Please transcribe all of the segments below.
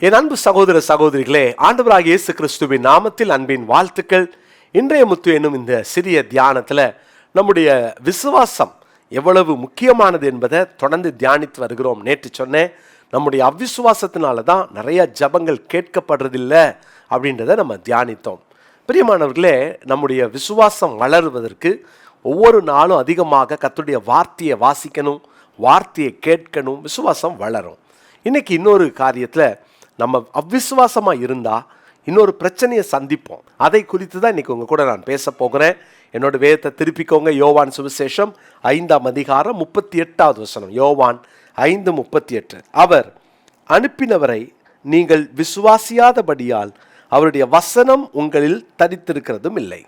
என் அன்பு சகோதர சகோதரிகளே, ஆண்டவராகிய இயேசு கிறிஸ்துவின் நாமத்தில் அன்பின் வாழ்த்துக்கள். இன்றைய முத்து என்னும் இந்த சிறிய தியானத்தில் நம்முடைய விசுவாசம் எவ்வளவு முக்கியமானது என்பதை தொடர்ந்து தியானித்து வருகிறோம். நேற்று சொன்னேன், நம்முடைய அவ்விசுவாசத்தினால தான் நிறைய ஜபங்கள் கேட்கப்படுறதில்லை அப்படின்றத நம்ம தியானித்தோம். பிரியமானவர்களே, நம்முடைய விசுவாசம் வளருவதற்கு ஒவ்வொரு நாளும் அதிகமாக கர்த்தருடைய வார்த்தையை வாசிக்கணும், வார்த்தையை கேட்கணும், விசுவாசம் வளரும். இன்னைக்கு இன்னொரு காரியத்தில் நம்ம அவ்விசுவாசமாக இருந்தால் இன்னொரு பிரச்சனையை சந்திப்போம். அதை குறித்து தான் இன்றைக்கி உங்கள் கூட நான் பேச போகிறேன். என்னோட வேதத்தை திருப்பிக்கோங்க. யோவான் சுவிசேஷம் 5ஆம் அதிகாரம் 38வது வசனம். யோவான் 5:38. அவர் அனுப்பினவரை நீங்கள் விசுவாசியாதபடியால் அவருடைய வசனம் உங்களில் தரித்திருக்கிறதும் இல்லை.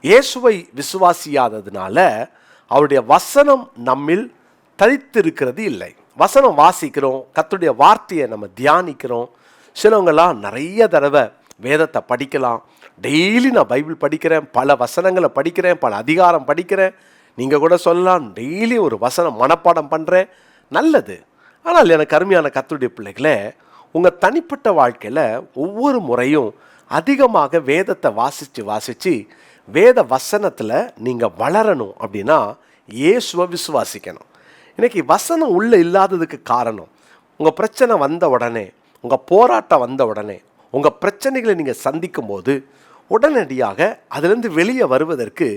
இயேசுவை விசுவாசியாததுனால அவருடைய வசனம் நம்மில் தரித்திருக்கிறது இல்லை. வசனம் வாசிக்கிறோம், கர்த்தருடைய வார்த்தையை நம்ம தியானிக்கிறோம். சிலவங்களாம் நிறைய தடவை வேதத்தை படிக்கலாம். டெய்லி நான் பைபிள் படிக்கிறேன், பல வசனங்களை படிக்கிறேன், பல அதிகாரம் படிக்கிறேன். நீங்கள் கூட சொல்லலாம், டெய்லி ஒரு வசனம் மனப்பாடம் பண்ணுறேன். நல்லது. ஆனால் எனக்கு அருமையான கர்த்தருடைய பிள்ளைகளே, உங்கள் தனிப்பட்ட வாழ்க்கையில் ஒவ்வொரு முறையும் அதிகமாக வேதத்தை வாசித்து வேத வசனத்தில் நீங்கள் வளரணும் அப்படின்னா இயேசுவை விசுவாசிக்கணும். இன்றைக்கி வசனம் உள்ளே இல்லாததுக்கு காரணம், உங்கள் பிரச்சனை வந்த உடனே, உங்கள் போராட்டம் வந்த உடனே, உங்கள் பிரச்சனைகளை நீங்கள் சந்திக்கும் போது உடனடியாக அதிலிருந்து வெளியே வருவதற்கு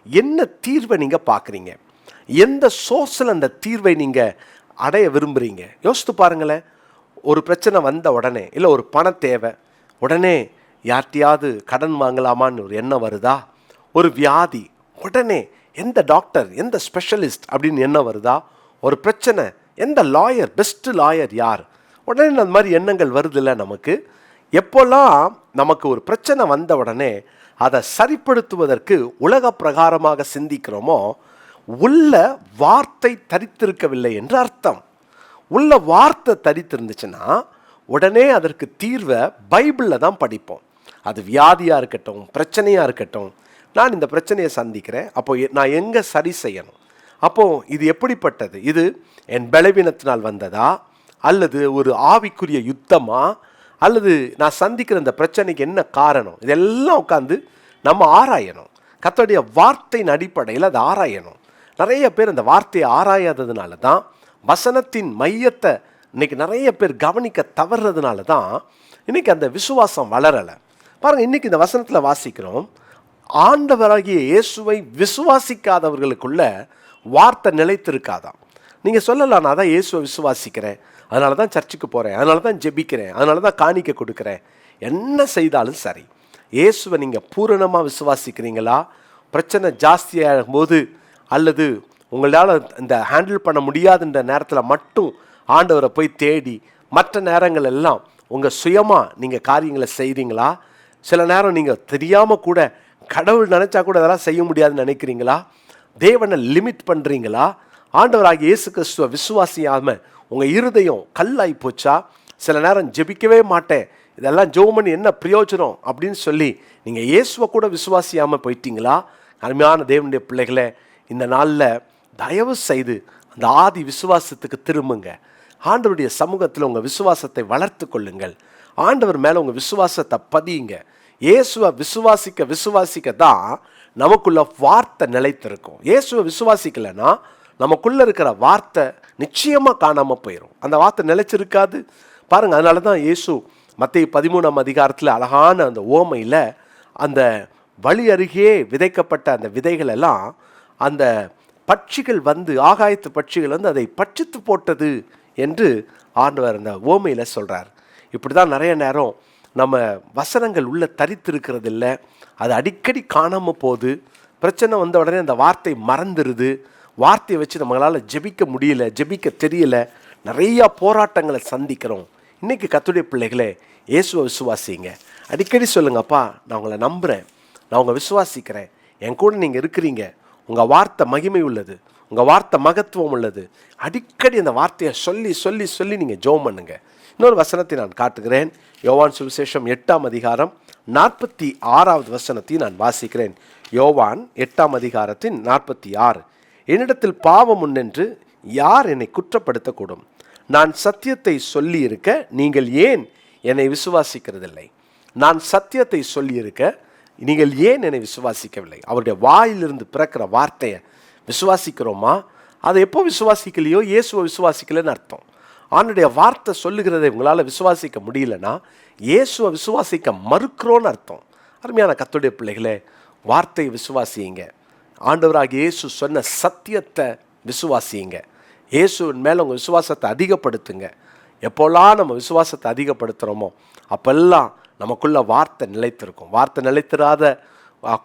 என்ன தீர்வை நீங்கள் பார்க்குறீங்க, எந்த சோர்ஸில் அந்த தீர்வை நீங்கள் அடைய விரும்புகிறீங்க யோசித்து பாருங்களேன். ஒரு பிரச்சனை வந்த உடனே, இல்லை ஒரு பண தேவை, உடனே யார்கிட்டையாவது கடன் வாங்கலாமான்னு ஒரு எண்ணம் வருதா? ஒரு வியாதி, உடனே எந்த டாக்டர், எந்த ஸ்பெஷலிஸ்ட் அப்படின்னு எண்ணம் வருதா? ஒரு பிரச்சனை, எந்த லாயர், பெஸ்ட் லாயர் யார்? உடனே அந்த மாதிரி எண்ணங்கள் வருதில்ல நமக்கு. எப்போல்லாம் நமக்கு ஒரு பிரச்சனை வந்த உடனே அதை சரிப்படுத்துவதற்கு உலக பிரகாரமாக சிந்திக்கிறோமோ, உள்ள வார்த்தை தரித்திருக்கவில்லை என்று அர்த்தம். உள்ள வார்த்தை தரித்திருந்துச்சுன்னா உடனே அதற்கு தீர்வை பைபிளில் தான் படிப்போம். அது வியாதியாக இருக்கட்டும், பிரச்சனையாக இருக்கட்டும். நான் இந்த பிரச்சனையை சந்திக்கிறேன், அப்போ நான் எங்கே சரி செய்யணும்? அப்போது இது எப்படிப்பட்டது? இது என் பலவீனத்தினால் வந்ததா, அல்லது ஒரு ஆவிக்குரிய யுத்தமா, அல்லது நான் சந்திக்கிற இந்த பிரச்சனைக்கு என்ன காரணம்? இதெல்லாம் உட்காந்து நம்ம ஆராயணும். கர்த்தருடைய வார்த்தையின் அடிப்படையில் அதை ஆராயணும். நிறைய பேர் அந்த வார்த்தையை ஆராயாததுனால தான், வசனத்தின் மையத்தை இன்றைக்கி நிறைய பேர் கவனிக்க தவறுறதுனால தான் இன்றைக்கி அந்த விசுவாசம் வளரலை. பாருங்கள், இன்றைக்கி இந்த வசனத்தில் வாசிக்கிறோம், ஆண்டவராகிய இயேசுவை விசுவாசிக்காதவர்களுக்குள்ள வார்த்தை நிலைத்திருக்காதான். நீங்கள் சொல்லலாம், நான் தான் இயேசுவை விசுவாசிக்கிறேன், அதனால தான் சர்ச்சுக்கு போகிறேன், அதனால தான் ஜெபிக்கிறேன், அதனால தான் காணிக்க கொடுக்குறேன். என்ன செய்தாலும் சரி, இயேசுவை நீங்கள் பூரணமாக விசுவாசிக்கிறீங்களா? பிரச்சனை ஜாஸ்தியாகும் போது, அல்லது உங்களால் இந்த ஹேண்டில் பண்ண முடியாதுன்ற நேரத்தில் மட்டும் ஆண்டவரை போய் தேடி, மற்ற நேரங்கள் எல்லாம் உங்கள் சுயமாக நீங்கள் காரியங்களை செய்கிறீங்களா? சில நேரம் நீங்கள் தெரியாமல் கூட கடவுள் நினச்சா கூட அதெல்லாம் செய்ய முடியாதுன்னு நினைக்கிறீங்களா? தேவனை லிமிட் பண்ணுறீங்களா? ஆண்டவராகிய இயேசு கிறிஸ்துவ விசுவாசியாமல் உங்கள் இருதயம் கல்லாகி போச்சா? சில நேரம் ஜெபிக்கவே மாட்டேன், இதெல்லாம் ஜெபம் பண்ணி என்ன பிரயோஜனம் அப்படின்னு சொல்லி நீங்கள் இயேசுவை கூட விசுவாசியாமல் போயிட்டீங்களா? அருமையான தேவனுடைய பிள்ளைகளை, இந்த நாளில் தயவு செய்து அந்த ஆதி விசுவாசத்துக்கு திரும்புங்க. ஆண்டவருடைய சமூகத்தில் உங்கள் விசுவாசத்தை வளர்த்து கொள்ளுங்கள். ஆண்டவர் மேலே உங்கள் விசுவாசத்தை பதியுங்க. இயேசுவை விசுவாசிக்க தான் நமக்குள்ள வார்த்தை நிலைத்திருக்கும். இயேசுவை விசுவாசிக்கலைன்னா நமக்குள்ளே இருக்கிற வார்த்தை நிச்சயமாக காணாமல் போயிடும். அந்த வார்த்தை நிலைச்சிருக்காது. பாருங்கள், அதனால தான் இயேசு மத்தேயு 13ஆம் அதிகாரத்தில் அழகான அந்த ஓமையில் அந்த வழி அருகே விதைக்கப்பட்ட அந்த விதைகள் எல்லாம் அந்த பட்சிகள் வந்து, ஆகாயத்து பட்சிகள் வந்து அதை பட்சித்து போட்டது என்று ஆண்டவர் அந்த ஓமையில் சொல்கிறார். இப்படி தான் நிறைய நேரம் நம்ம வசனங்கள் உள்ள தரித்திருக்கிறது இல்லை, அது அடிக்கடி காணாமல் போகுது. பிரச்சனை வந்த உடனே அந்த வார்த்தை மறந்துடுது. வார்த்தையை வச்சு நம்மளால் ஜெபிக்க முடியல, ஜெபிக்க தெரியல, நிறையா போராட்டங்களை சந்திக்கிறோம். இன்றைக்கி கர்த்தருடைய பிள்ளைகளே, இயேசுவை விசுவாசிங்க. அடிக்கடி சொல்லுங்கப்பா, நான் உங்களை நம்புகிறேன், நான் உங்களை விசுவாசிக்கிறேன், என் கூட நீங்கள் இருக்கிறீங்க, உங்கள் வார்த்தை மகிமை உள்ளது, உங்கள் வார்த்தை மகத்துவம் உள்ளது. அடிக்கடி அந்த வார்த்தையை சொல்லி சொல்லி சொல்லி நீங்கள் ஜெபம் பண்ணுங்க. இன்னொரு வசனத்தை நான் காட்டுகிறேன். யோவான் சுவிசேஷம் 8ஆம் அதிகாரம் 46வது வசனத்தை நான் வாசிக்கிறேன். யோவான் 8ஆம் அதிகாரத்தின் 46. என்னிடத்தில் பாவம் உண்டென்று யார் என்னை குற்றப்படுத்தக்கூடும்? நான் சத்தியத்தை சொல்லி இருக்க நீங்கள் ஏன் என்னை விசுவாசிக்கிறதில்லை. நான் சத்தியத்தை சொல்லியிருக்க நீங்கள் ஏன் என்னை விசுவாசிக்கவில்லை? அவருடைய வாயிலிருந்து பிறக்கிற வார்த்தையை விசுவாசிக்கிறோமா? அதை எப்போ விசுவாசிக்கலையோ இயேசுவை விசுவாசிக்கலைன்னு அர்த்தம். ஆண்டுடைய வார்த்தை சொல்லுகிறதை உங்களால் விசுவாசிக்க முடியலன்னா இயேசுவை விசுவாசிக்க மறுக்கிறோன்னு அர்த்தம். அருமையான கர்த்தருடைய பிள்ளைகளே, வார்த்தையை விசுவாசியுங்க. ஆண்டவராகிய இயேசு சொன்ன சத்தியத்தை விசுவாசியுங்க. இயேசுவின் மேலே உங்கள் விசுவாசத்தை அதிகப்படுத்துங்க. எப்போல்லாம் நம்ம விசுவாசத்தை அதிகப்படுத்துகிறோமோ அப்போல்லாம் நமக்குள்ள வார்த்தை நிலைத்திருக்கும். வார்த்தை நிலைத்திராத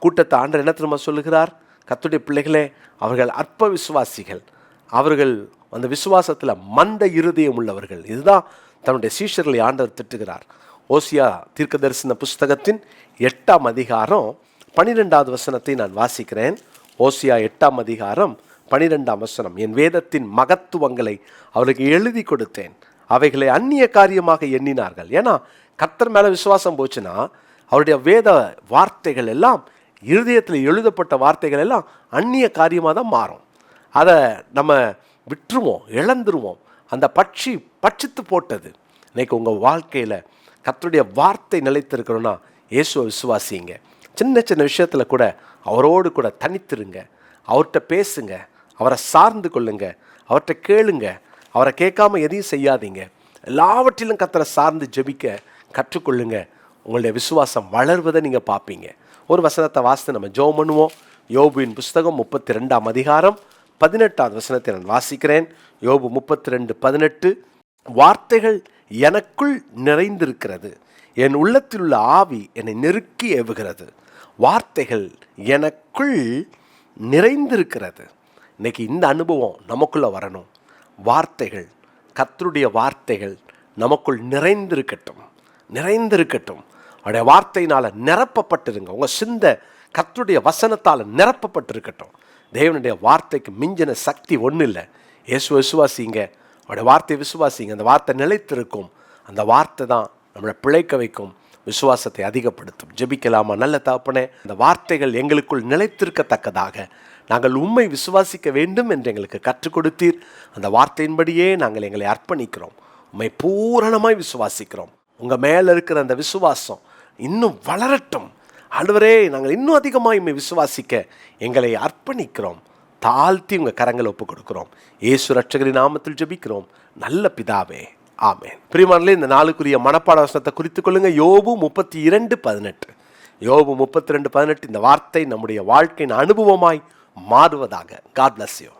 கூட்டத்தை ஆண்டவர் என்ன திரும்ப சொல்லுகிறார்? கர்த்தருடைய பிள்ளைகளே, அவர்கள் அற்ப விசுவாசிகள், அவர்கள் அந்த விசுவாசத்தில் மந்த இருதயம் உள்ளவர்கள். இதுதான் தன்னுடைய சீஷர்களை ஆண்டவர் திட்டுகிறார். ஓசியா தீர்க்கதரிசன புஸ்தகத்தின் 8ஆம் அதிகாரம் 12வது வசனத்தை நான் வாசிக்கிறேன். ஓசியா 8ஆம் அதிகாரம் 12ஆம் வசனம். என் வேதத்தின் மகத்துவங்களை அவருக்கு எழுதி கொடுத்தேன், அவைகளை அந்நிய காரியமாக எண்ணினார்கள். ஏன்னா கர்த்தர் மேலே விசுவாசம் போச்சுன்னா அவருடைய வேத வார்த்தைகள் எல்லாம், இருதயத்தில் எழுதப்பட்ட வார்த்தைகள் எல்லாம் அந்நிய காரியமாக தான் மாறும். அதை நம்ம விட்டுருவோம், இழந்துருவோம். அந்த பட்சித்து போட்டது. இன்னைக்கு உங்கள் வாழ்க்கையில் கர்த்தருடைய வார்த்தை நிலைத்திருக்கிறோன்னா இயேசுவை விசுவாசிங்க. சின்ன சின்ன விஷயத்தில் கூட அவரோடு கூட தனித்திருங்க. அவர்கிட்ட பேசுங்க, அவரை சார்ந்து கொள்ளுங்க, அவர்கிட்ட கேளுங்க. அவரை கேட்காம எதையும் செய்யாதீங்க. எல்லாவற்றிலும் கர்த்தரை சார்ந்து ஜெபிக்க கற்றுக்கொள்ளுங்க. உங்களுடைய விசுவாசம் வளர்வதை நீங்கள் பார்ப்பீங்க. ஒரு வசனத்தை வாசித்து நம்ம ஜெபம் பண்ணுவோம். யோபுவின் புஸ்தகம் 32ஆம் அதிகாரம் 18வது வசனத்தை நான் வாசிக்கிறேன். யோபு 32:18. வார்த்தைகள் எனக்குள் நிறைந்திருக்கிறது, என் உள்ளத்தில் உள்ள ஆவி என்னை நெருக்கி ஏவுகிறது. வார்த்தைகள் எனக்குள் நிறைந்திருக்கிறது. இன்னைக்கு இந்த அனுபவம் நமக்குள்ளே வரணும். வார்த்தைகள், கர்த்தருடைய வார்த்தைகள் நமக்குள் நிறைந்திருக்கட்டும். அவருடைய வார்த்தையினால் நிரப்பப்பட்டிருங்க. உங்கள் சிந்தை கர்த்தருடைய வசனத்தால் நிரப்பப்பட்டிருக்கட்டும். தேவனுடைய வார்த்தைக்கு மிஞ்சின சக்தி ஒன்றும் இல்லை. இயேசுவை விசுவாசிங்க, அவருடைய வார்த்தையை விசுவாசிங்க. அந்த வார்த்தை நிலைத்திருக்கும். அந்த வார்த்தை தான் நம்மளை பிழைக்க வைக்கும், விசுவாசத்தை அதிகப்படுத்தும். ஜெபிக்கலாமா? நல்ல தகப்பனே, அந்த வார்த்தைகள் எங்களுக்குள் நிலைத்திருக்கத்தக்கதாக நாங்கள் உம்மை விசுவாசிக்க வேண்டும் என்று எங்களுக்கு கற்றுக் கொடுத்தீர். அந்த வார்த்தையின்படியே நாங்கள் எங்களை அர்ப்பணிக்கிறோம். உம்மை பூரணமாய் விசுவாசிக்கிறோம். உங்கள் மேலே இருக்கிற அந்த விசுவாசம் இன்னும் வளரட்டும். ஆண்டவரே, நாங்கள் இன்னும் அதிகமாக உம்மை விசுவாசிக்க எங்களை அர்ப்பணிக்கிறோம். தாழ்த்தி உங்கள் கரங்களை ஒப்புக் கொடுக்கிறோம். இயேசு இரட்சகரின் நாமத்தில் ஜெபிக்கிறோம் நல்ல பிதாவே, ஆமென். பிரியமானவர்களே, இந்த நாளுக்குரிய மனப்பாட வசனத்தை குறித்துக் கொள்ளுங்க. யோபு 32:18. யோபு 32:18. இந்த வார்த்தை நம்முடைய வாழ்க்கையின் அனுபவமாய் மாறுவதாக. God bless you.